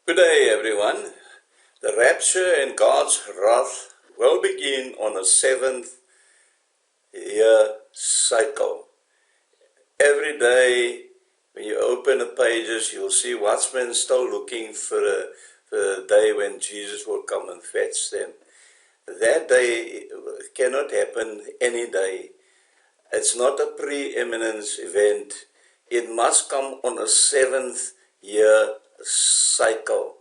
Good day, everyone. The rapture and God's wrath will begin on a 7th-year cycle. Every day, when you open the pages, you'll see watchmen still looking for the day when Jesus will come and fetch them. That day cannot happen any day. It's not a preeminence event. It must come on a 7th-year cycle.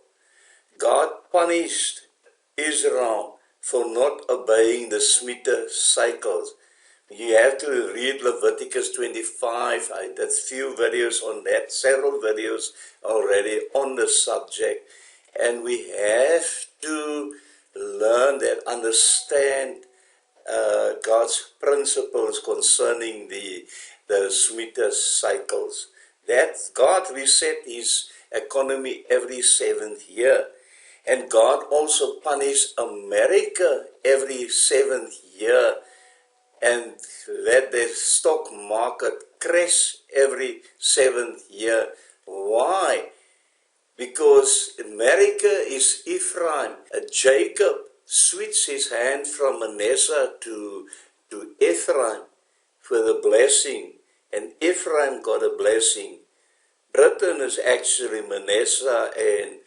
God punished Israel for not obeying the Shemitah cycles. You have to read Leviticus 25. I did few videos on that, several videos already on the subject. And we have to learn that, understand God's principles concerning the Shemitah cycles. That God reset his economy every 7th year. And God also punished America every 7th year and let the stock market crash every 7th year. Why? Because America is Ephraim. Jacob switched his hand from Manasseh to Ephraim for the blessing, and Ephraim got a blessing. Britain is actually Manasseh, and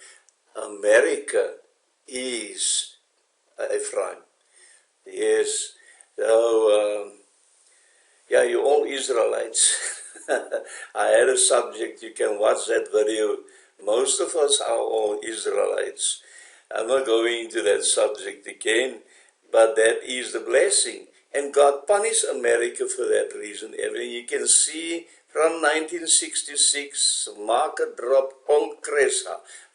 America is Ephraim. Yes. So, yeah, you're all Israelites. I had a subject, you can watch that video. Most of us are all Israelites. I'm not going into that subject again, but that is the blessing. And God punished America for that reason. You can see from 1966, market drop, all crash,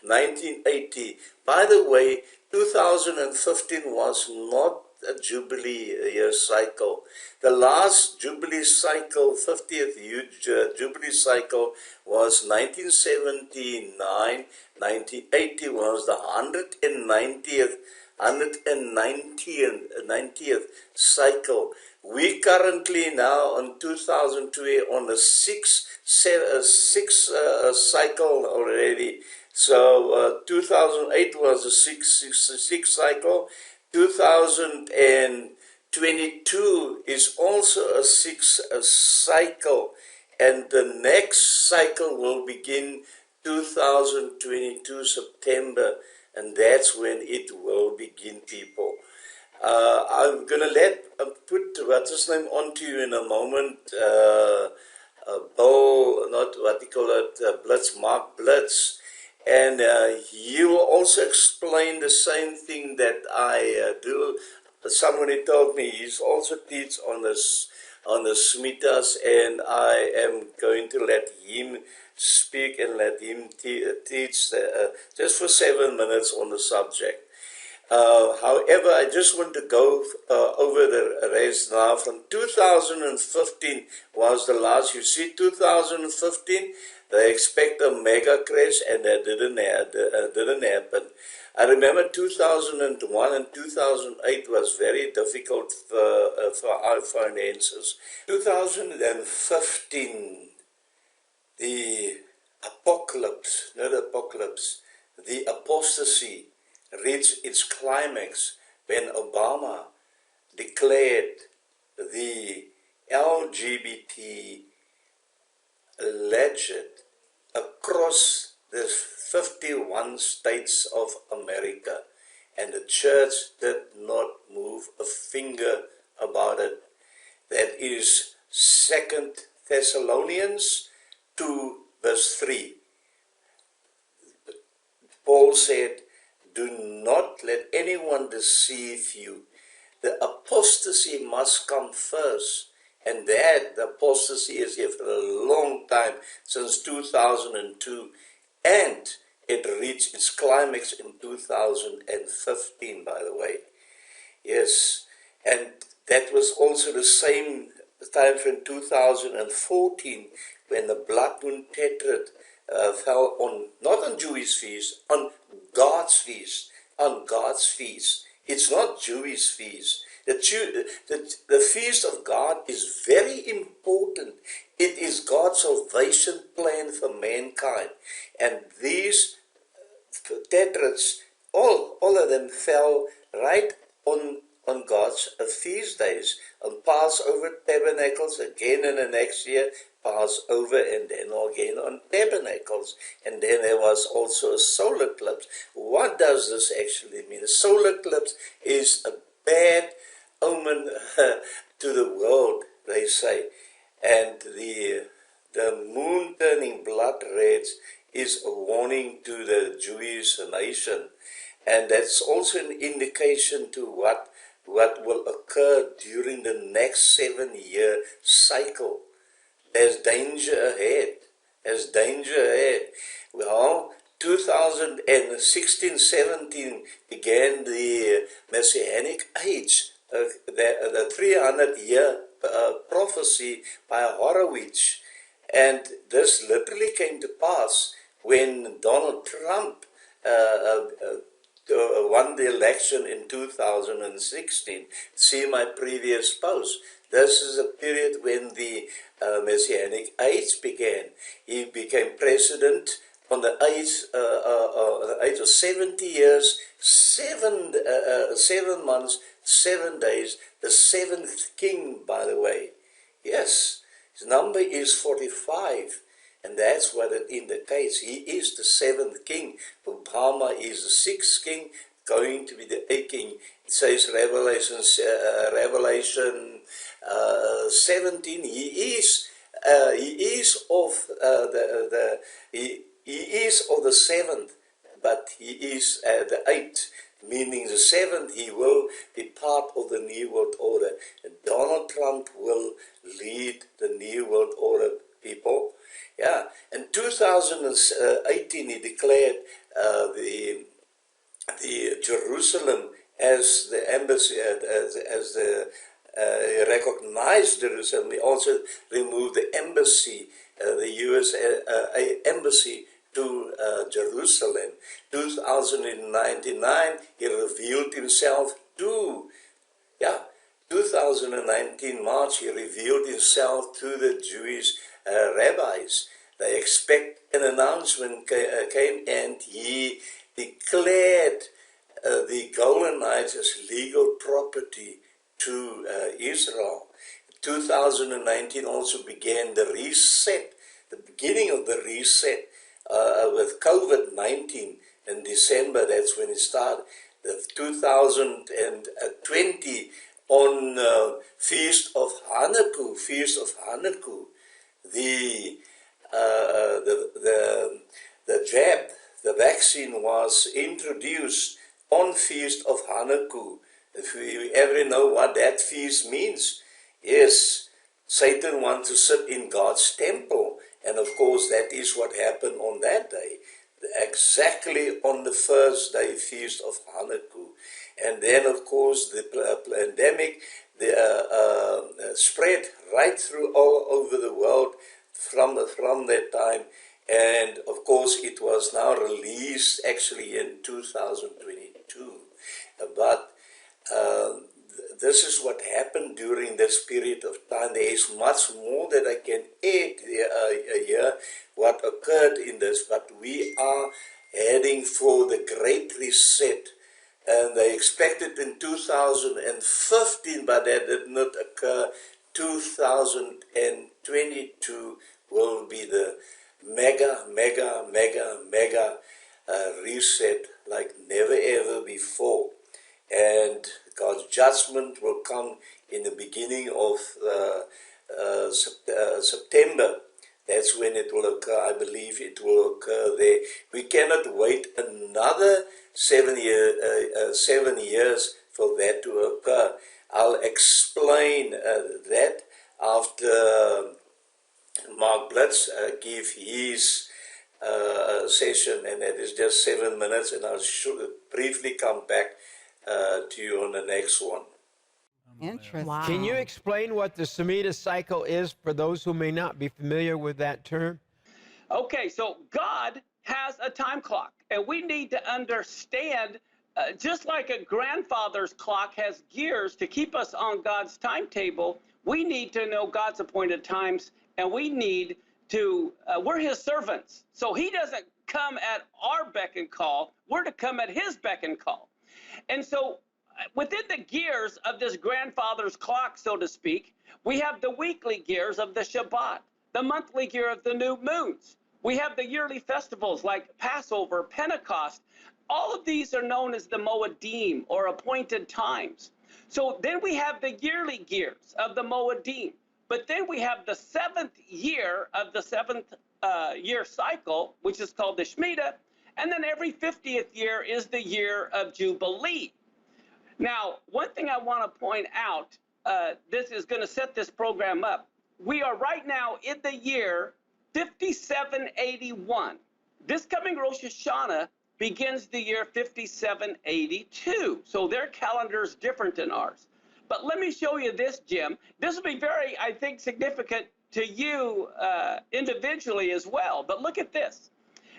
1980. By the way, 2015 was not a Jubilee year cycle. The last Jubilee cycle, 50th Jubilee cycle, was 1979. 1980 was the 190th cycle. We currently now on 2002 on the sixth cycle already. So 2008 was the sixth cycle. 2022 is also a sixth cycle, and the next cycle will begin 2022 September, and that's when it will begin, people. I'm gonna put what's his name onto you in a moment. Bill, not what you call it, Blitz, Mark Blitz. And he will also explain the same thing that I do. Somebody told me he's also teach on the Shemitahs, and I am going to let him speak and let him teach just for 7 minutes on the subject. However, I just want to go over the rest now. From 2015 was the last. You see, 2015, they expect a mega crash, and that didn't happen. I remember 2001 and 2008 was very difficult for our finances. 2015, the apocalypse, not apocalypse, the apostasy reached its climax when Obama declared the LGBT alleged across the 51 states of America, and the church did not move a finger about it. That is 2 Thessalonians 2 verse 3. Paul said, "Do not let anyone deceive you." The apostasy must come first. And that the apostasy is here for a long time, since 2002. And it reached its climax in 2015, by the way. Yes, and that was also the same time from 2014, when the blood moon tetrad fell on, not on Jewish feast, on God's feast, on God's feast. It's not Jewish feast. The feast of God is very important. It is God's salvation plan for mankind. And these tetrads, all of them fell right on God's feast days, on Passover, Tabernacles, again in the next year, Passover, and then again on Tabernacles. And then there was also a solar eclipse. What does this actually mean? A solar eclipse is a bad omen to the world, they say. And the moon turning blood red is a warning to the Jewish nation. And that's also an indication to what will occur during the next 7-year cycle. There's danger ahead. There's danger ahead. Well, 2016-17 began the Messianic age, the 300-year prophecy by Horowitz. And this literally came to pass when Donald Trump won the election in 2016. See my previous post. This is a period when the Messianic age began. He became president on the age of 70 years, 7 months, 7 days, the 7th king, by the way. Yes, his number is 45. And that's what it indicates. He is the 7th king. Obama is the 6th king, going to be the 8th king. It says Revelation 17. He is of the 7th, but he is the 8th. Meaning the 7th, he will be part of the New World Order. And Donald Trump will lead the New World Order, people. Yeah, in 2018 he declared the Jerusalem as the embassy, as the recognized Jerusalem. He also removed the embassy, the U.S. embassy to Jerusalem. 2099 he revealed himself to, 2019 March he revealed himself to the Jewish rabbis. They expect an announcement came, and he declared the Golden Knights as legal property to Israel. 2019 also began the reset, the beginning of the reset with COVID-19 in December. That's when it started. The 2020 on Feast of Hanukkah, the jab, the vaccine was introduced on Feast of Hanukkah. If you ever know what that feast means, yes, Satan wants to sit in God's temple, and of course that is what happened on that day, exactly on the first day, Feast of Hanukkah. And then of course the pandemic spread right through all over the world from that time, and of course it was now released actually in 2022. But this is what happened during this period of time. There is much more that I can add here, what occurred in this, but we are heading for the Great Reset. And they expected in 2015, but that did not occur. 2022 will be the mega reset like never ever before. And God's judgment will come in the beginning of September. That's when it will occur. I believe it will occur there. We cannot wait another 7 years for that to occur. I'll explain that after Mark Blitz give his session, and that is just 7 minutes, and I'll briefly come back to you on the next one. Interesting. Wow. Can you explain what the Shemitah cycle is for those who may not be familiar with that term? Okay, so God has a time clock, and we need to understand, just like a grandfather's clock has gears to keep us on God's timetable, we need to know God's appointed times, and we need to, we're his servants. So he doesn't come at our beck and call. We're to come at his beck and call. And so within the gears of this grandfather's clock, so to speak, we have the weekly gears of the Shabbat, the monthly gear of the new moons. We have the yearly festivals like Passover, Pentecost. All of these are known as the Moedim, or appointed times. So then we have the yearly gears of the Moedim. But then we have the 7th year of the 7th year cycle, which is called the Shmita. And then every 50th year is the year of Jubilee. Now, one thing I want to point out, this is going to set this program up. We are right now in the year 5781. This coming Rosh Hashanah begins the year 5782. So their calendar is different than ours. But let me show you this, Jim. This will be very, I think, significant to you individually as well. But look at this.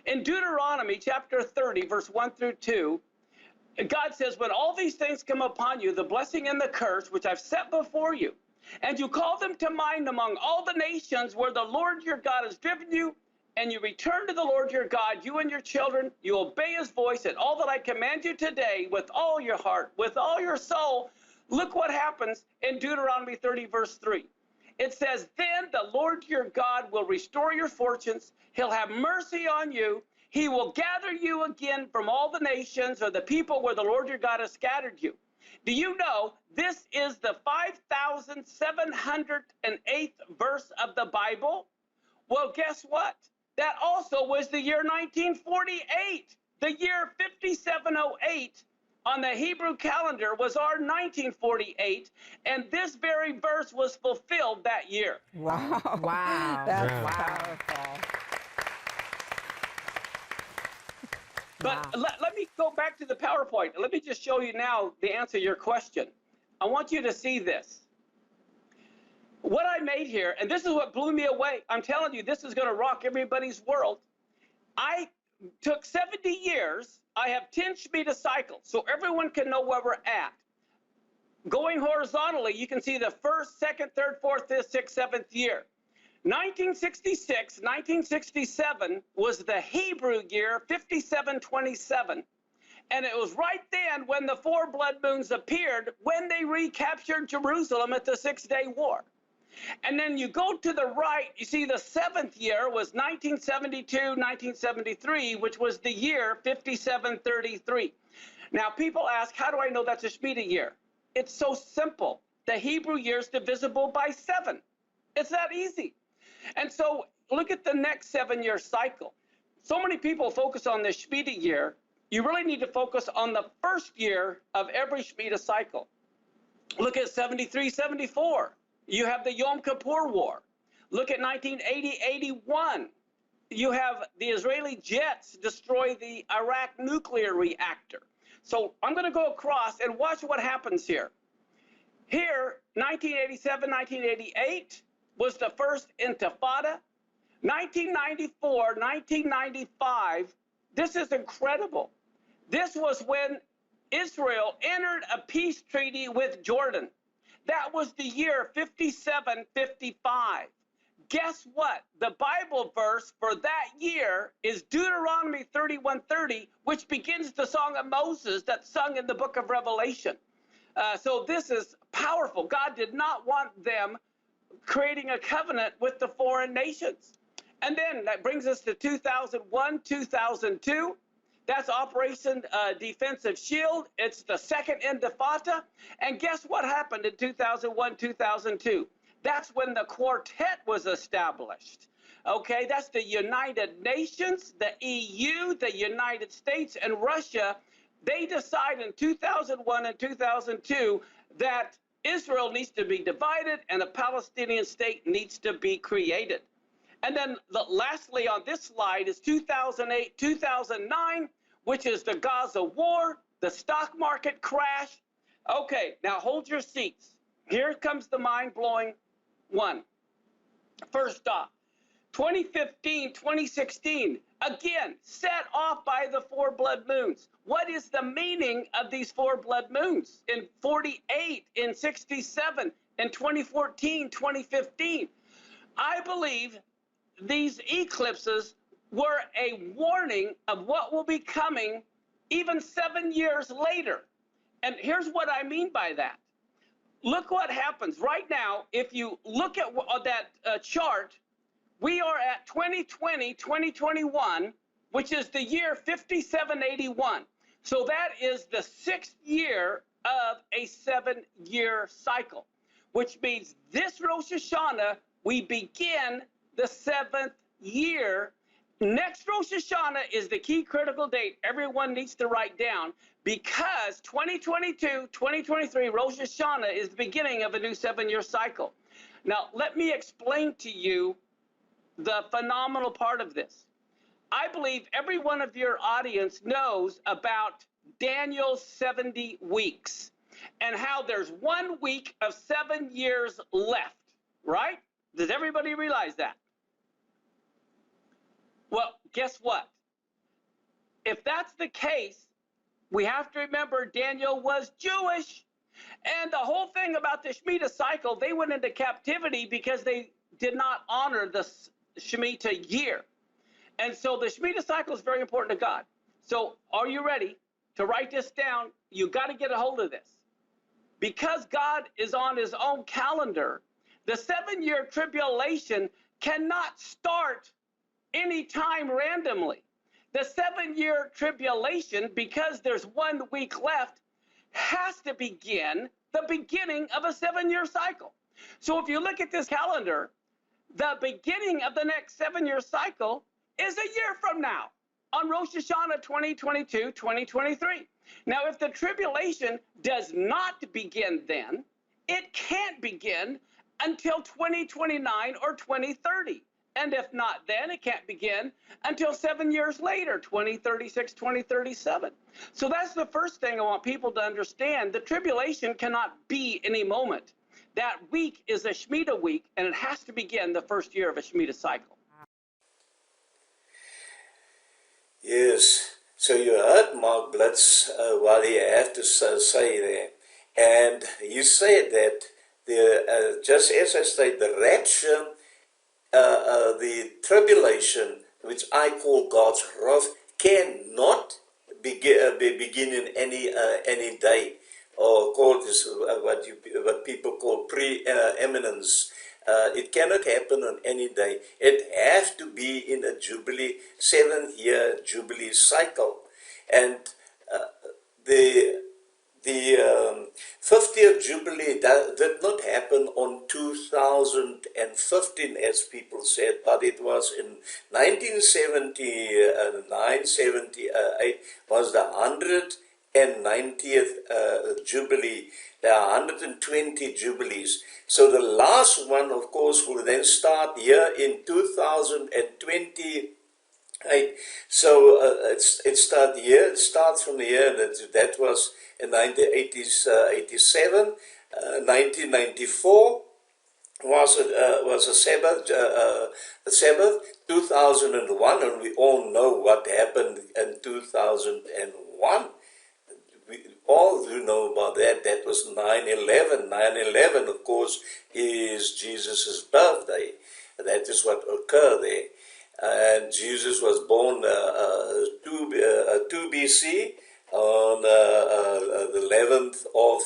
In Deuteronomy chapter 30, verse 1 through 2, God says, when all these things come upon you, the blessing and the curse, which I've set before you, and you call them to mind among all the nations where the Lord your God has driven you, and you return to the Lord your God, you and your children, you obey his voice and all that I command you today with all your heart, with all your soul. Look what happens in Deuteronomy 30, verse 3. It says, then the Lord your God will restore your fortunes. He'll have mercy on you. He will gather you again from all the nations or the people where the Lord your God has scattered you. Do you know this is the 5,708th verse of the Bible? Well, guess what? That also was the year 1948. The year 5708 on the Hebrew calendar was our 1948, and this very verse was fulfilled that year. Wow. Wow. That's Wow. powerful. But let me go back to the PowerPoint. Let me just show you now the answer to your question. I want you to see this. What I made here, and this is what blew me away. I'm telling you, this is going to rock everybody's world. I took 70 years. I have 10 Shemitah cycles, so everyone can know where we're at. Going horizontally, you can see the 1st, 2nd, 3rd, 4th, 5th, 6th, 7th year. 1966, 1967 was the Hebrew year, 5727. And it was right then when the 4 blood moons appeared, when they recaptured Jerusalem at the 6-day war. And then you go to the right, you see the 7th year was 1972, 1973, which was the year 5733. Now people ask, how do I know that's a Shemitah year? It's so simple. The Hebrew year is divisible by 7. It's that easy. And so look at the next 7-year cycle. So many people focus on the Shemitah year. You really need to focus on the first year of every Shemitah cycle. Look at 73, 74. You have the Yom Kippur War. Look at 1980-81. You have the Israeli jets destroy the Iraq nuclear reactor. So I'm going to go across and watch what happens here. Here, 1987, 1988 was the first Intifada. 1994, 1995, this is incredible. This was when Israel entered a peace treaty with Jordan. That was the year 5755. Guess what? The Bible verse for that year is Deuteronomy 31:30, which begins the song of Moses that's sung in the book of Revelation. So this is powerful. God did not want them creating a covenant with the foreign nations. And then that brings us to 2001, 2002. That's Operation Defensive Shield. It's the second Intifada. And guess what happened in 2001, 2002? That's when the quartet was established. Okay, that's the United Nations, the EU, the United States, and Russia. They decided in 2001 and 2002 that Israel needs to be divided and a Palestinian state needs to be created. And then lastly on this slide is 2008, 2009, which is the Gaza war, the stock market crash. Okay, now hold your seats. Here comes the mind-blowing one. First off, 2015, 2016, again, set off by the 4 blood moons. What is the meaning of these 4 blood moons in 48, in 67, in 2014, 2015? I believe these eclipses were a warning of what will be coming even 7 years later. And here's what I mean by that. Look what happens right now. If you look at that chart, we are at 2020, 2021, which is the year 5781. So that is the 6th year of a 7-year cycle, which means this Rosh Hashanah, we begin the 7th year. Next Rosh Hashanah is the key critical date everyone needs to write down, because 2022, 2023 Rosh Hashanah is the beginning of a new 7-year cycle. Now, let me explain to you the phenomenal part of this. I believe every one of your audience knows about Daniel's 70 weeks and how there's 1 week of 7 years left, right? Does everybody realize that? Well, guess what? If that's the case, we have to remember Daniel was Jewish. And the whole thing about the Shemitah cycle, they went into captivity because they did not honor the Shemitah year. And so the Shemitah cycle is very important to God. So are you ready to write this down? You got to get a hold of this. Because God is on his own calendar, the 7-year tribulation cannot start anytime randomly. The 7-year tribulation, because there's 1 week left, has to begin the beginning of a 7-year cycle. So if you look at this calendar, the beginning of the next 7-year cycle is a year from now, on Rosh Hashanah 2022, 2023. Now, if the tribulation does not begin then, it can't begin until 2029 or 2030. And if not then, it can't begin until 7 years later, 2036, 2037. So that's the first thing I want people to understand. The tribulation cannot be any moment. That week is a Shemitah week, and it has to begin the first year of a Shemitah cycle. Yes. So you heard Mark Blitz, what he had to say there. And he said that just as I said, the rapture, the tribulation, which I call God's wrath, cannot begin in any day, or called this what people call pre-eminence. It cannot happen on any day. It has to be in a Jubilee, 7th-year Jubilee cycle. And the 50th Jubilee did not happen on 2015, as people said, but it was in 1979, 78, was the 190th Jubilee. There are 120 Jubilees. So the last one, of course, will then start here in 2028. So it starts from the year that was in 1987. 1994 was a Sabbath. 2001, and we all know what happened in 2001. We all do know about that. That was 9/11. 9/11, of course, is Jesus' birthday. That is what occurred there. And Jesus was born 2 BC on the 11th of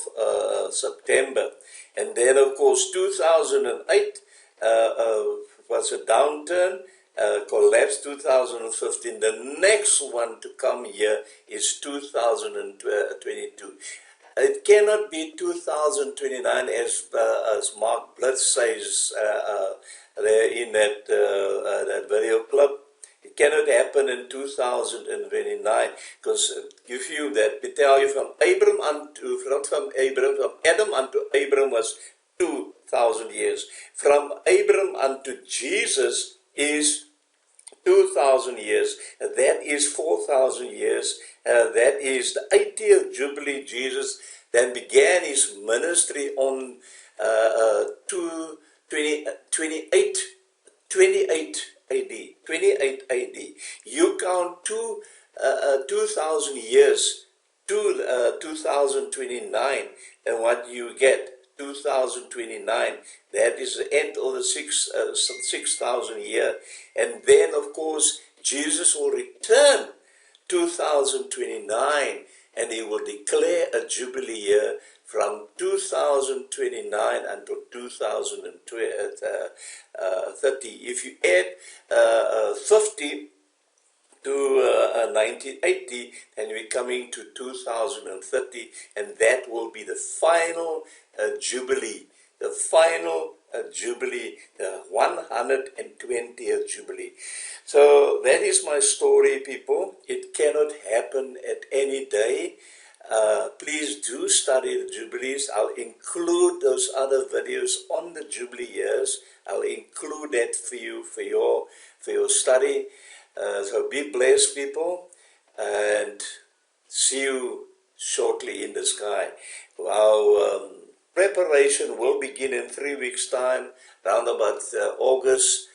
September. And then, of course, 2008 was a downturn, collapsed 2015. The next one to come here is 2022. It cannot be 2029 as Mark Blitz says there in that video clip. It cannot happen in 2029 because if you tell you from Adam unto Abram was 2,000 years. From Abram unto Jesus is 2,000 years. That is 4,000 years. That is the 80th Jubilee. Jesus then began his ministry on 28 AD. 28 AD. You count 2,000 years to 2029, and what you get? 2029. That is the end of the 6,000 year. And then, of course, Jesus will return 2029, and he will declare a Jubilee year from 2029 until 2030. If you add 50 to 1980, and we're coming to 2030, and that will be the final Jubilee, the final Jubilee, the 120th Jubilee. So that is my story, people. It cannot happen at any day. Please do study the Jubilees. I'll include those other videos on the Jubilee years. I'll include that for you, for your study. So be blessed, people, and see you shortly in the sky. Our preparation will begin in 3 weeks' time, around about August,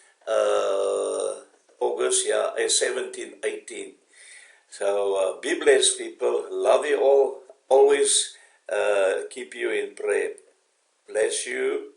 17, 18. So be blessed, people. Love you all. Always keep you in prayer. Bless you.